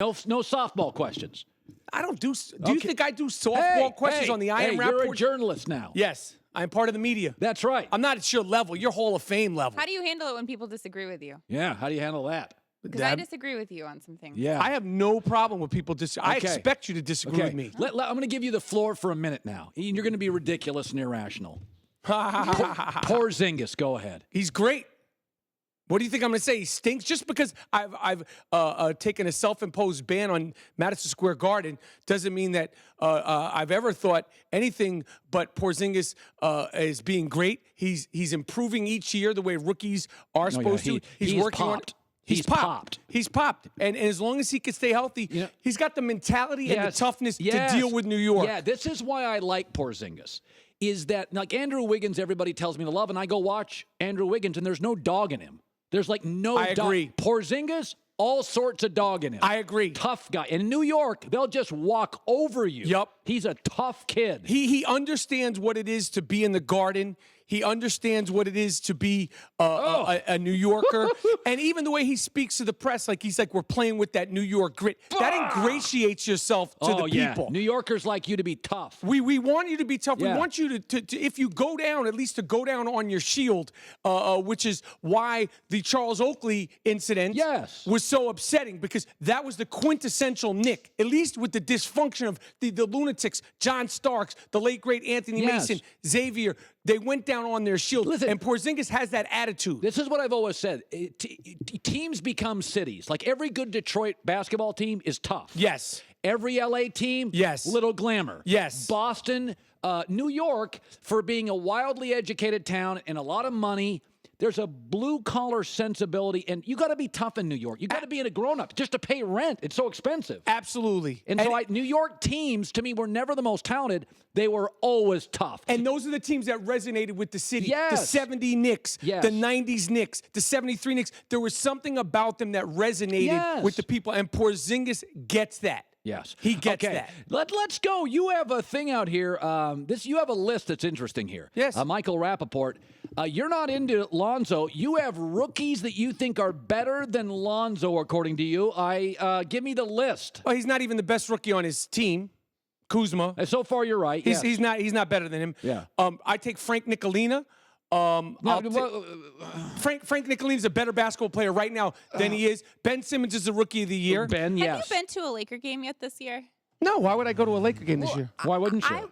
No softball questions. I don't do. Do you think I do softball questions on the I Am Rapaport? You're a journalist now. Yes, I'm part of the media. That's right. I'm not at your level. You're Hall of Fame level. How do you handle it when people disagree with you? Yeah, how do you handle that? Because I disagree with you on some things. Yeah. I have no problem with people disagreeing. I expect you to disagree with me. I'm going to give you the floor for a minute now. You're going to be ridiculous and irrational. Porzingis, go ahead. He's great. What do you think I'm going to say? He stinks? Just because I've taken a self-imposed ban on Madison Square Garden doesn't mean that I've ever thought anything but Porzingis is being great. He's improving each year the way rookies are supposed to. He's working popped. on. He's popped. He's popped. And as long as he can stay healthy, he's got the mentality and the toughness to deal with New York. Yeah, this is why I like Porzingis. Is that, like Andrew Wiggins, everybody tells me to love, and I go watch Andrew Wiggins, and there's no dog in him. There's like no dog. I agree. Porzingis, all sorts of dog in him. I agree. Tough guy. In New York, they'll just walk over you. Yep. He's a tough kid. He understands what it is to be in the Garden. He understands what it is to be a New Yorker. And even the way he speaks to the press, like he's like, we're playing with that New York grit. That ingratiates yourself to the people. New Yorkers like you to be tough. We want you to be tough. We want you to if you go down, at least to go down on your shield, which is why the Charles Oakley incident was so upsetting, because that was the quintessential Knick, at least with the dysfunction of the lunatics, John Starks, the late, great Anthony Mason, Xavier. They went down on their shield. Listen, and Porzingis has that attitude. This is what I've always said. Teams become cities. Like every good Detroit basketball team is tough. Yes. Every LA team, little glamour. Yes. Boston, New York, for being a wildly educated town and a lot of money, there's a blue-collar sensibility, and you got to be tough in New York. You got to be a grown-up just to pay rent. It's so expensive. Absolutely. And so New York teams, to me, were never the most talented. They were always tough. And those are the teams that resonated with the city. Yes. The 70 Knicks, the 90s Knicks, the 73 Knicks. There was something about them that resonated with the people, and Porzingis gets that. Yes. He gets that. Let's go. You have a thing out here. You have a list that's interesting here. Yes. Michael Rapaport. You're not into Lonzo. You have rookies that you think are better than Lonzo, according to you. Give me the list. Well, he's not even the best rookie on his team. Kuzma. So far, you're right. He's not better than him. Yeah. I take Frank Nicolina. Frank Nicolina's a better basketball player right now than he is. Ben Simmons is the rookie of the year. Have you been to a Laker game yet this year? No. Why would I go to a Laker game this year? Why wouldn't you?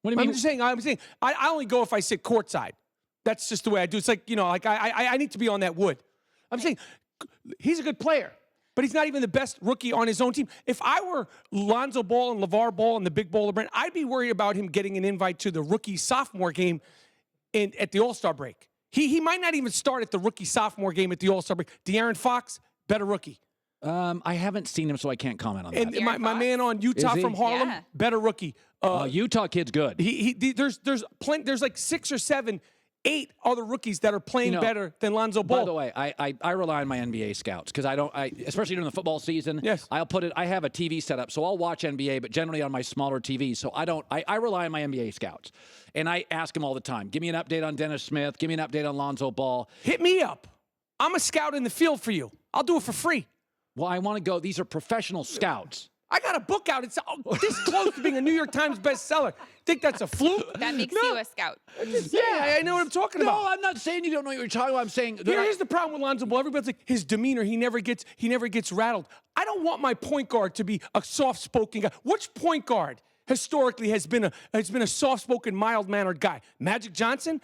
What do you mean? I'm saying I only go if I sit courtside. That's just the way I do. It's like, I need to be on that wood. I'm saying he's a good player, but he's not even the best rookie on his own team. If I were Lonzo Ball and LeVar Ball and the big baller brand, I'd be worried about him getting an invite to the rookie-sophomore game at the All-Star break. He might not even start at the rookie-sophomore game at the All-Star break. De'Aaron Fox, better rookie. I haven't seen him, so I can't comment on that. And my man on Utah from Harlem, better rookie. Utah kid's good. There's like 6 or 7, 8 other rookies that are playing better than Lonzo Ball. By the way, I rely on my NBA scouts because especially during the football season. Yes. I have a TV set up, so I'll watch NBA, but generally on my smaller TV. So I rely on my NBA scouts. And I ask them all the time, give me an update on Dennis Smith. Give me an update on Lonzo Ball. Hit me up. I'm a scout in the field for you. I'll do it for free. Well, I want to go. These are professional scouts. I got a book out. It's this close to being a New York Times bestseller. Think that's a fluke? That makes you a scout. I know what I'm talking about. No, I'm not saying you don't know what you're talking about. I'm saying here's the problem with Lonzo Ball. Everybody's like his demeanor. He never gets rattled. I don't want my point guard to be a soft-spoken guy. Which point guard historically has been a soft-spoken, mild-mannered guy? Magic Johnson?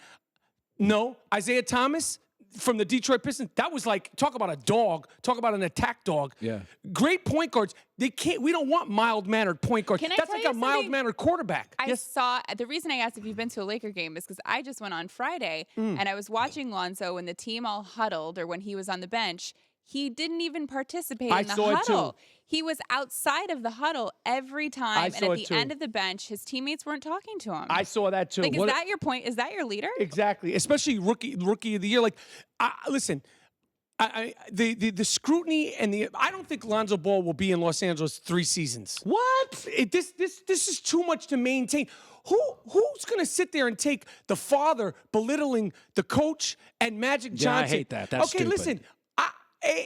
No. Isaiah Thomas from the Detroit Pistons? That was like, talk about a dog. Talk about an attack dog. Yeah. Great point guards. We don't want mild-mannered point guards. Can I That's tell like you a mild-mannered quarterback. The reason I asked if you've been to a Laker game is because I just went on Friday and I was watching Lonzo when the team all huddled or when he was on the bench. He didn't even participate in the huddle. He was outside of the huddle every time, and at the end of the bench, his teammates weren't talking to him. I saw that too. Like, is that your point? Is that your leader? Exactly, especially rookie of the year. Like, listen, the scrutiny and I don't think Lonzo Ball will be in Los Angeles 3 seasons. What? This is too much to maintain. Who's going to sit there and take the father belittling the coach and Magic Johnson? I hate that. That's okay. stupid. Listen,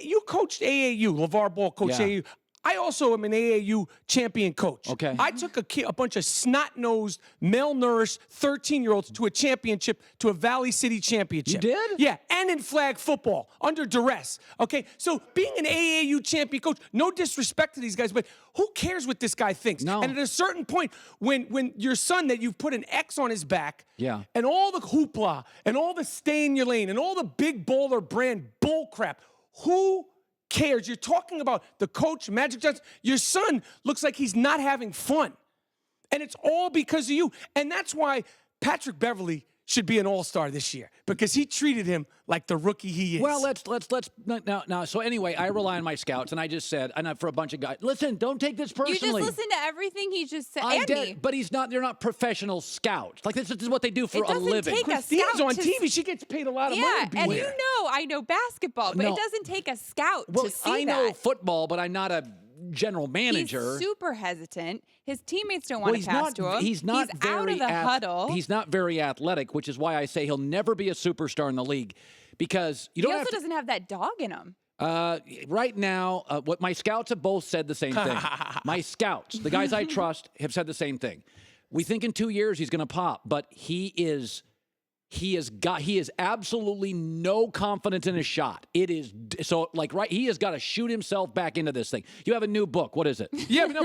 you coached AAU. LeVar Ball coached AAU. I also am an AAU champion coach. Okay. I took a bunch of snot-nosed, malnourished 13-year-olds to a championship, to a Valley City championship. You did? Yeah, and in flag football, under duress. Okay, so being an AAU champion coach, no disrespect to these guys, but who cares what this guy thinks? No. And at a certain point, when your son that you've put an X on his back, Yeah. and all the hoopla, and all the stay in your lane, and all the big baller brand bull crap, who cares? You're talking about the coach, Magic Johnson. Your son looks like he's not having fun. And it's all because of you. And that's why Patrick Beverley should be an all-star this year, because he treated him like the rookie he is. Well, let's now. So anyway, I rely on my scouts, and I just said, and for a bunch of guys, listen, don't take this You personally. just listen to everything he just said. I Andy, did, but they're not professional scouts. Like this is what they do for It a doesn't living. take a Kristine's scout on to- TV. She gets paid a lot of money yeah, to be and there. you know I know basketball, but No. it doesn't take a scout Well, to see I know that. football, but I'm not a general manager. He's super hesitant. His teammates don't Well, want to pass to him. He's not out very of the huddle. He's not very athletic, which is why I say he'll never be a superstar in the league, because you He don't also have to, doesn't have that dog in him. right now, what my scouts have both said the same thing. My scouts, the guys I trust, have said the same thing. We think in 2 years he's going to pop, but he has absolutely no confidence in his shot. It is so he has got to shoot himself back into this thing. You have a new book. What is it? Yeah, but no,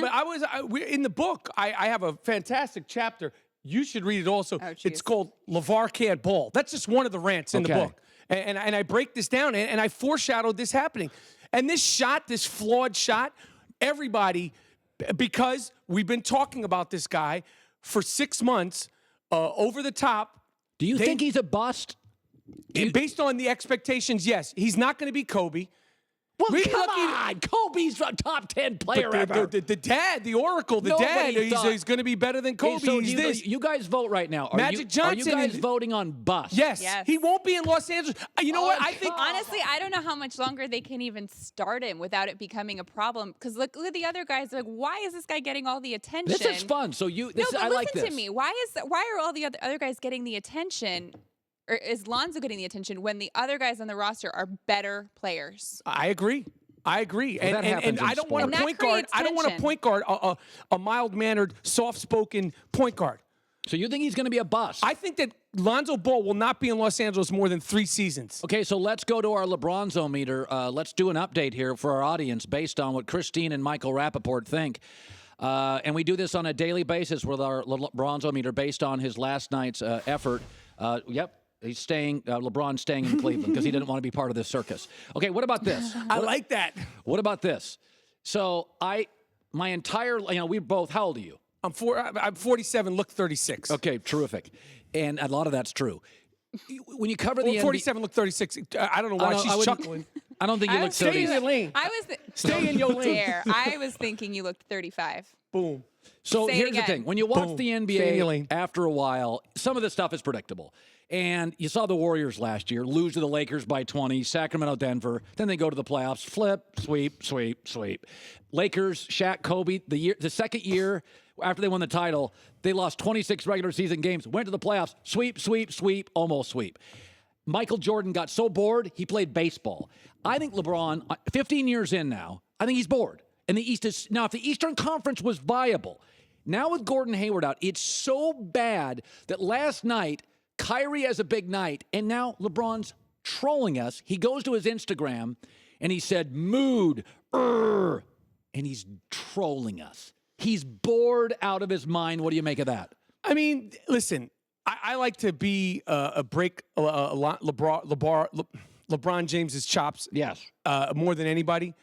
but in the book, I have a fantastic chapter. You should read it also. Oh, geez. It's called LeVar Can't Ball. That's just one of the rants in the Okay. book. And I break this down, and I foreshadowed this happening. And this shot, this flawed shot, everybody, because we've been talking about this guy for 6 months, over the top. Do you think he's a bust? Based on the expectations, yes. He's not going to be Kobe. Well, Really come lucky- on. Kobe's a top 10 player But ever. the dad, the Oracle, the dad, Nobody thought- he's going to be better than Kobe. Okay, so he's this. you guys vote right now. Are Magic you Johnson guys and- voting on bust? Yes. Yes. He won't be in Los Angeles. You know Oh, what? I think Honestly, I don't know how much longer they can even start him without it becoming a problem. Because look at the other guys. Like, why is this guy getting all the attention? This is fun. So No, but I listen like this. to me. Why are all the other guys getting the attention? Or is Lonzo getting the attention when the other guys on the roster are better players? I agree. Well, that happens and in I don't want sport. a And point that guard. creates I don't want a tension. point guard, a mild-mannered, soft-spoken point guard. So you think he's going to be a bust? I think that Lonzo Ball will not be in Los Angeles more than 3 seasons. Okay, so let's go to our LeBronzometer. Let's do an update here for our audience based on what Kristine and Michael Rapaport think. And we do this on a daily basis with our LeBronzometer based on his last night's effort. Yep. He's staying. LeBron's staying in Cleveland because he didn't want to be part of this circus. Okay, what about this? I like that. What about this? So my entire, we both. How old are you? I'm 47, look 36. Okay, terrific, and a lot of that's true. When you cover the Well, NBA 47, look 36. I don't know why she's chuckling. I don't think you look Stay in 30. your lane. Stay in your lane. Dare. I was thinking you looked 35. Boom. So Say it here's the again. thing: when you watch Boom. the Stay in your NBA lane. after a while, some of this stuff is predictable. And you saw the Warriors last year lose to the Lakers by 20, Sacramento, Denver. Then they go to the playoffs, flip, sweep, sweep, sweep. Lakers, Shaq, Kobe. The second year after they won the title, they lost 26 regular season games, went to the playoffs, sweep, sweep, sweep, almost sweep. Michael Jordan got so bored, he played baseball. I think LeBron, 15 years in now, I think he's bored. And the East is now, if the Eastern Conference was viable, now with Gordon Hayward out, it's so bad that last night, Kyrie has a big night, and now LeBron's trolling us. He goes to his Instagram, and he said, mood, and he's trolling us. He's bored out of his mind. What do you make of that? I mean, listen, I like to be LeBron James's chops. Yes. More than anybody.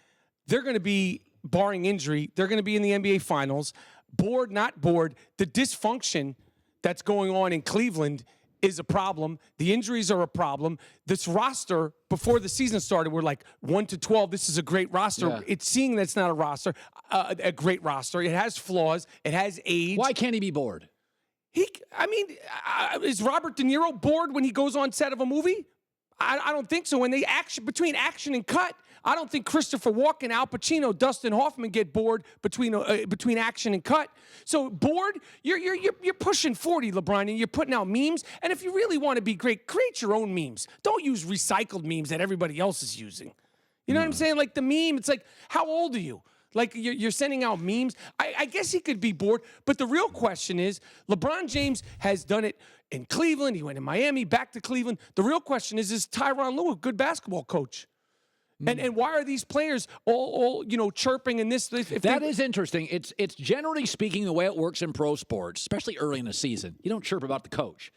They're going to be, barring injury, they're going to be in the NBA Finals. Bored, not bored. The dysfunction that's going on in Cleveland is a problem. The injuries are a problem. This roster, before the season started, we're like 1 to 12. This is a great roster. Yeah. It's seeing that's not a roster, a great roster. It has flaws. It has age. Why can't he be bored? Is Robert De Niro bored when he goes on set of a movie? I don't think so. When they between action and cut, I don't think Christopher Walken, Al Pacino, Dustin Hoffman get bored between action and cut. So bored, you're pushing 40, LeBron, and you're putting out memes. And if you really want to be great, create your own memes. Don't use recycled memes that everybody else is using. You know what I'm saying? Like the meme, it's like, how old are you? Like you're sending out memes. I guess he could be bored, but the real question is, LeBron James has done it in Cleveland. He went to Miami, back to Cleveland. The real question is Tyronn Lue a good basketball coach? And why are these players all chirping in this? That is interesting. It's generally speaking the way it works in pro sports, especially early in the season. You don't chirp about the coach.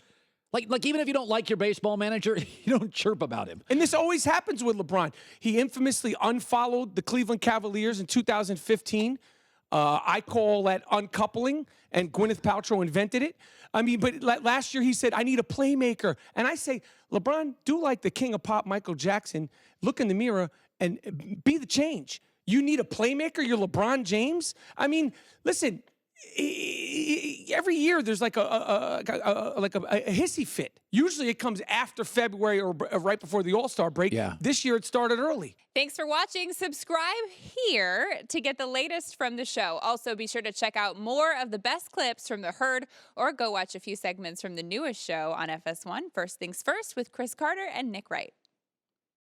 Like even if you don't like your baseball manager, you don't chirp about him. And this always happens with LeBron. He infamously unfollowed the Cleveland Cavaliers in 2015. I call that uncoupling, and Gwyneth Paltrow invented it. I mean, but last year he said, I need a playmaker. And I say, LeBron, do like the king of pop, Michael Jackson. Look in the mirror and be the change. You need a playmaker? You're LeBron James? I mean, listen, every year there's like a hissy fit. Usually it comes after February or right before the All-Star break. Yeah. This year it started early. Thanks for watching. Subscribe here to get the latest from the show. Also, be sure to check out more of the best clips from The Herd, or go watch a few segments from the newest show on FS1, First Things First, with Chris Carter and Nick Wright.